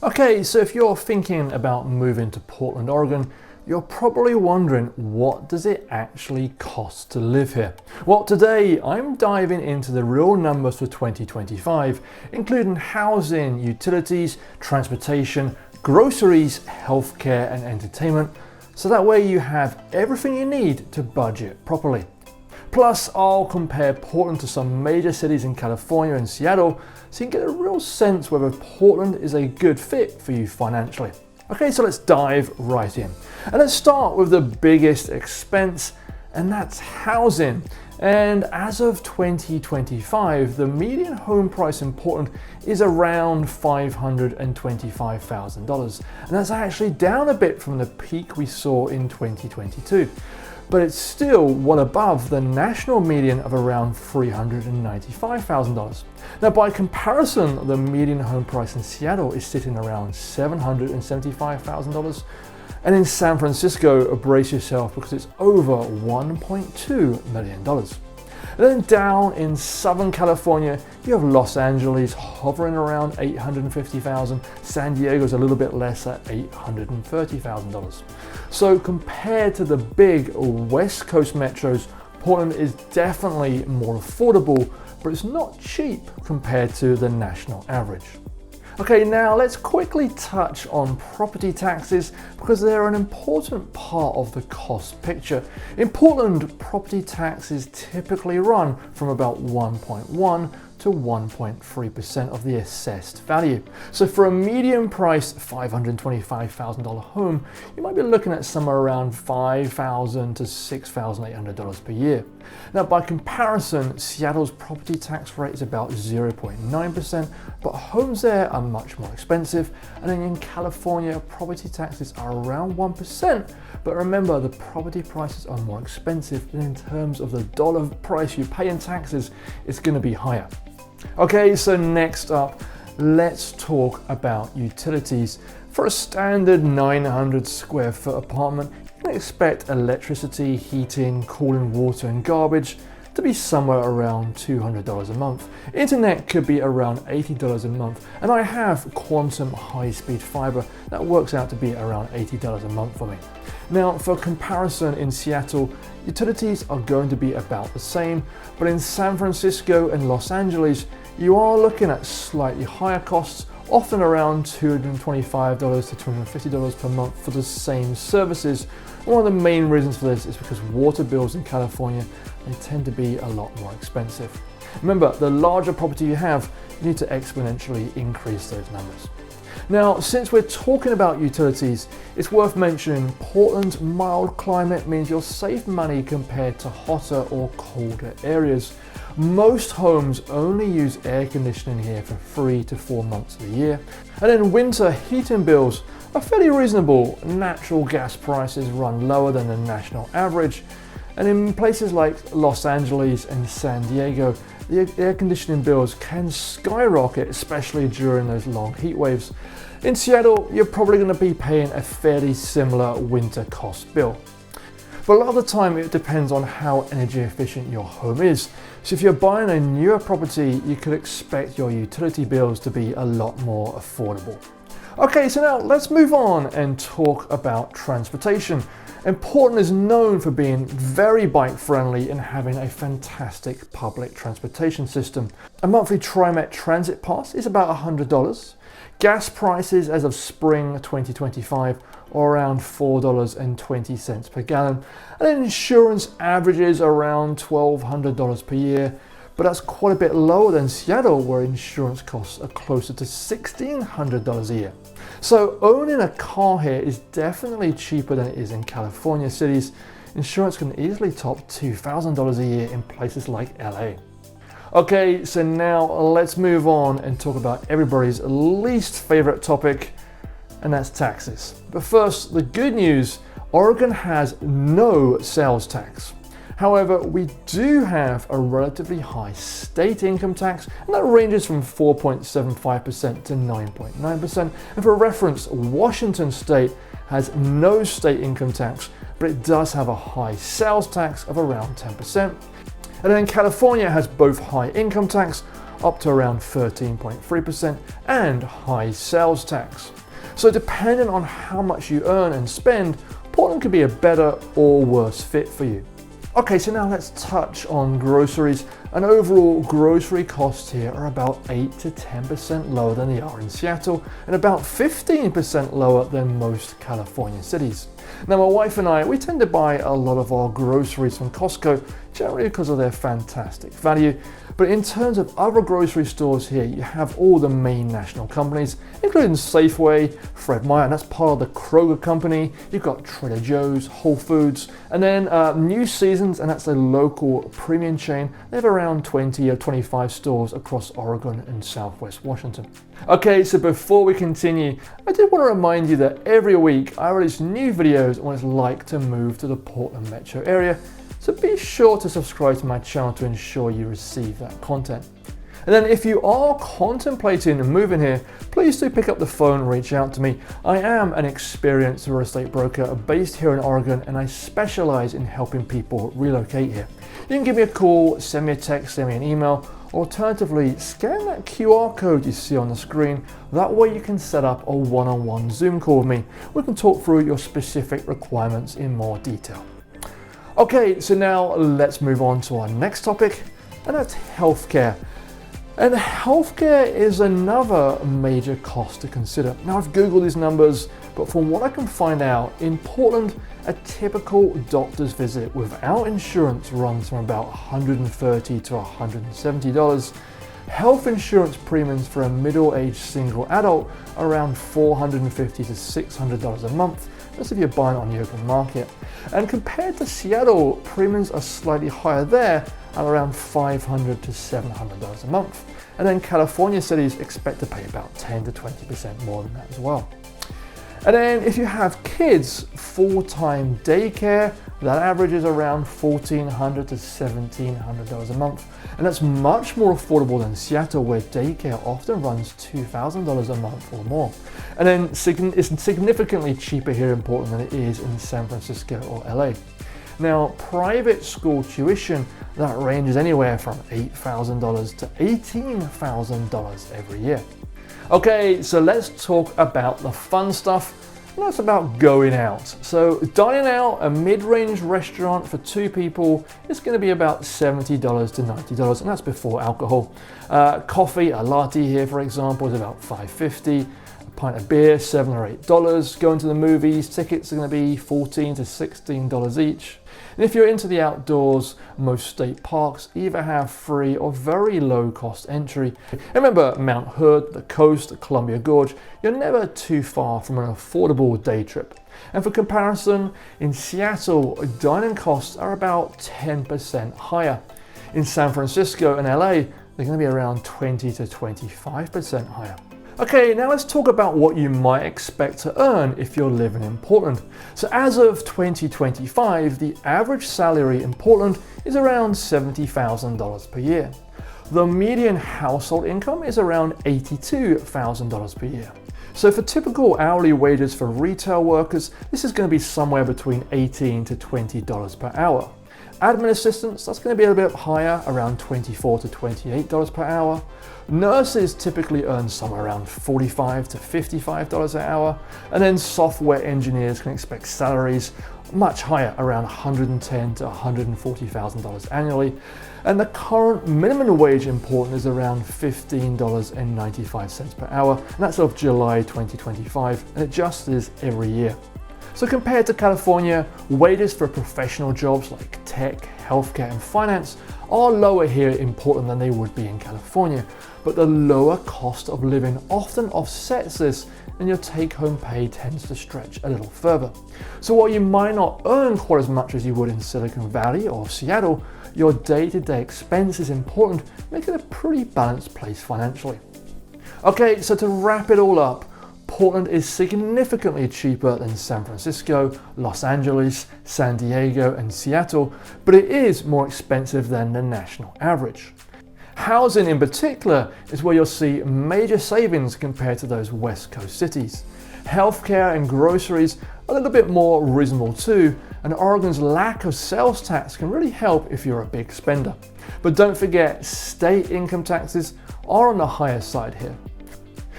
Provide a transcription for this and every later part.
Okay, so if you're thinking about moving to Portland, Oregon, you're probably wondering, what does it actually cost to live here? Well, today I'm diving into the real numbers for 2025, including housing, utilities, transportation, groceries, healthcare, and entertainment, so that way you have everything you need to budget properly. Plus, I'll compare Portland to some major cities in California and Seattle, so you can get a real sense whether Portland is a good fit for you financially. Okay, so let's dive right in. And let's start with the biggest expense, and that's housing. And as of 2025, the median home price in Portland is around $525,000. And that's actually down a bit from the peak we saw in 2022. But it's still well above the national median of around $395,000. Now, by comparison, the median home price in Seattle is sitting around $775,000. And in San Francisco, brace yourself because it's over $1.2 million. And then down in Southern California, you have Los Angeles hovering around $850,000. San Diego's a little bit less at $830,000. So compared to the big West Coast metros, Portland is definitely more affordable, but it's not cheap compared to the national average. Okay, now let's quickly touch on property taxes because they're an important part of the cost picture. In Portland, property taxes typically run from about 1.1 to 1.3% of the assessed value. So for a medium priced $525,000 home, you might be looking at somewhere around $5,000 to $6,800 per year. Now, by comparison, Seattle's property tax rate is about 0.9%, but homes there are much more expensive. And then in California, property taxes are around 1%. But remember, the property prices are more expensive, and in terms of the dollar price you pay in taxes, it's going to be higher. Okay, so next up, let's talk about utilities. For a standard 900 square foot apartment, you can expect electricity, heating, cooling water, and garbage to be somewhere around $200 a month. Internet could be around $80 a month, and I have Quantum high-speed fiber that works out to be around $80 a month for me. Now, for comparison, in Seattle, utilities are going to be about the same, but in San Francisco and Los Angeles, you are looking at slightly higher costs, often around $225 to $250 per month for the same services. One of the main reasons for this is because water bills in California, they tend to be a lot more expensive. Remember, the larger property you have, you need to exponentially increase those numbers. Now, since we're talking about utilities, it's worth mentioning Portland's mild climate means you'll save money compared to hotter or colder areas. Most homes only use air conditioning here for 3 to 4 months of the year. And in winter, heating bills are fairly reasonable. Natural gas prices run lower than the national average. And in places like Los Angeles and San Diego, the air conditioning bills can skyrocket, especially during those long heat waves. In Seattle, you're probably going to be paying a fairly similar winter cost bill. But a lot of the time it depends on how energy efficient your home is. So if you're buying a newer property, you could expect your utility bills to be a lot more affordable. Okay, so now let's move on and talk about transportation. And Portland is known for being very bike friendly and having a fantastic public transportation system. A monthly TriMet transit pass is about $100. Gas prices as of spring 2025 are around $4.20 per gallon. And insurance averages around $1,200 per year. But that's quite a bit lower than Seattle, where insurance costs are closer to $1,600 a year. So owning a car here is definitely cheaper than it is in California cities. Insurance can easily top $2,000 a year in places like LA. Okay, so now let's move on and talk about everybody's least favorite topic, and that's taxes. But first, the good news, Oregon has no sales tax. However, we do have a relatively high state income tax, and that ranges from 4.75% to 9.9%. And for reference, Washington state has no state income tax, but it does have a high sales tax of around 10%. And then California has both high income tax up to around 13.3%, and high sales tax. So depending on how much you earn and spend, Portland could be a better or worse fit for you. Okay, so now let's touch on groceries. And overall, grocery costs here are about 8 to 10% lower than they are in Seattle, and about 15% lower than most California cities. Now, my wife and I, we tend to buy a lot of our groceries from Costco, generally because of their fantastic value. But in terms of other grocery stores here, you have all the main national companies, including Safeway, Fred Meyer, and that's part of the Kroger company. You've got Trader Joe's, Whole Foods, and then New Seasons, and that's a local premium chain. They have around 20 or 25 stores across Oregon and Southwest Washington. Okay, so before we continue, I did want to remind you that every week I release new videos on what it's like to move to the Portland metro area. So be sure to subscribe to my channel to ensure you receive that content. And then if you are contemplating moving here, please do pick up the phone and reach out to me. I am an experienced real estate broker based here in Oregon, and I specialize in helping people relocate here. You can give me a call, send me a text, send me an email, or alternatively, scan that QR code you see on the screen. That way you can set up a one-on-one Zoom call with me. We can talk through your specific requirements in more detail. Okay, so now let's move on to our next topic, and that's healthcare. And healthcare is another major cost to consider. Now, I've Googled these numbers, but from what I can find out, in Portland, a typical doctor's visit without insurance runs from about $130 to $170. Health insurance premiums for a middle-aged single adult are around $450 to $600 a month. That's if you're buying on the open market. And compared to Seattle, premiums are slightly higher there at around $500 to $700 a month. And then California cities expect to pay about 10 to 20% more than that as well. And then if you have kids, full-time daycare, that averages around $1,400 to $1,700 a month. And that's much more affordable than Seattle, where daycare often runs $2,000 a month or more. And then it's significantly cheaper here in Portland than it is in San Francisco or LA. Now, private school tuition, that ranges anywhere from $8,000 to $18,000 every year. Okay, so let's talk about the fun stuff. And that's about going out. So dining out, a mid-range restaurant for two people is going to be about $70 to $90, and that's before alcohol. Coffee, a latte here, for example, is about $5.50. A pint of beer, $7 or $8. Going to the movies, tickets are going to be $14 to $16 each. And if you're into the outdoors, most state parks either have free or very low cost entry. And remember, Mount Hood, the coast, the Columbia Gorge, you're never too far from an affordable day trip. And for comparison, in Seattle, dining costs are about 10% higher. In San Francisco and LA, they're going to be around 20 to 25% higher. Okay, now let's talk about what you might expect to earn if you're living in Portland. So as of 2025, the average salary in Portland is around $70,000 per year. The median household income is around $82,000 per year. So for typical hourly wages for retail workers, this is going to be somewhere between $18 to $20 per hour. Admin assistants, that's going to be a little bit higher, around $24 to $28 per hour. Nurses typically earn somewhere around $45 to $55 an hour. And then software engineers can expect salaries much higher, around $110 to $140,000 annually. And the current minimum wage in Portland is around $15.95 per hour. And that's of July 2025, and it adjusts every year. So compared to California, wages for professional jobs like tech, healthcare, and finance are lower here in Portland than they would be in California, but the lower cost of living often offsets this, and your take-home pay tends to stretch a little further. So while you might not earn quite as much as you would in Silicon Valley or Seattle, your day-to-day expenses in Portland make it a pretty balanced place financially. Okay, so to wrap it all up, Portland is significantly cheaper than San Francisco, Los Angeles, San Diego, and Seattle, but it is more expensive than the national average. Housing in particular is where you'll see major savings compared to those West Coast cities. Healthcare and groceries are a little bit more reasonable too, and Oregon's lack of sales tax can really help if you're a big spender. But don't forget, state income taxes are on the higher side here.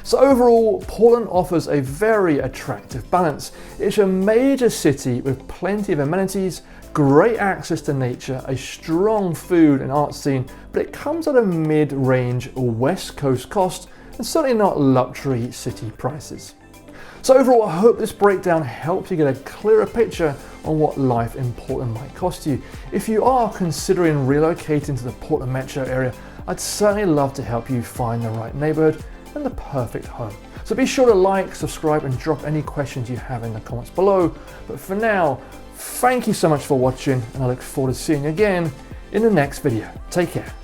So overall, Portland offers a very attractive balance. It's a major city with plenty of amenities, great access to nature, a strong food and art scene, but it comes at a mid-range West Coast cost and certainly not luxury city prices. So overall, I hope this breakdown helps you get a clearer picture on what life in Portland might cost you. If you are considering relocating to the Portland metro area, I'd certainly love to help you find the right neighborhood and the perfect home. So be sure to like, subscribe, and drop any questions you have in the comments below. But for now, thank you so much for watching, and I look forward to seeing you again in the next video. Take care.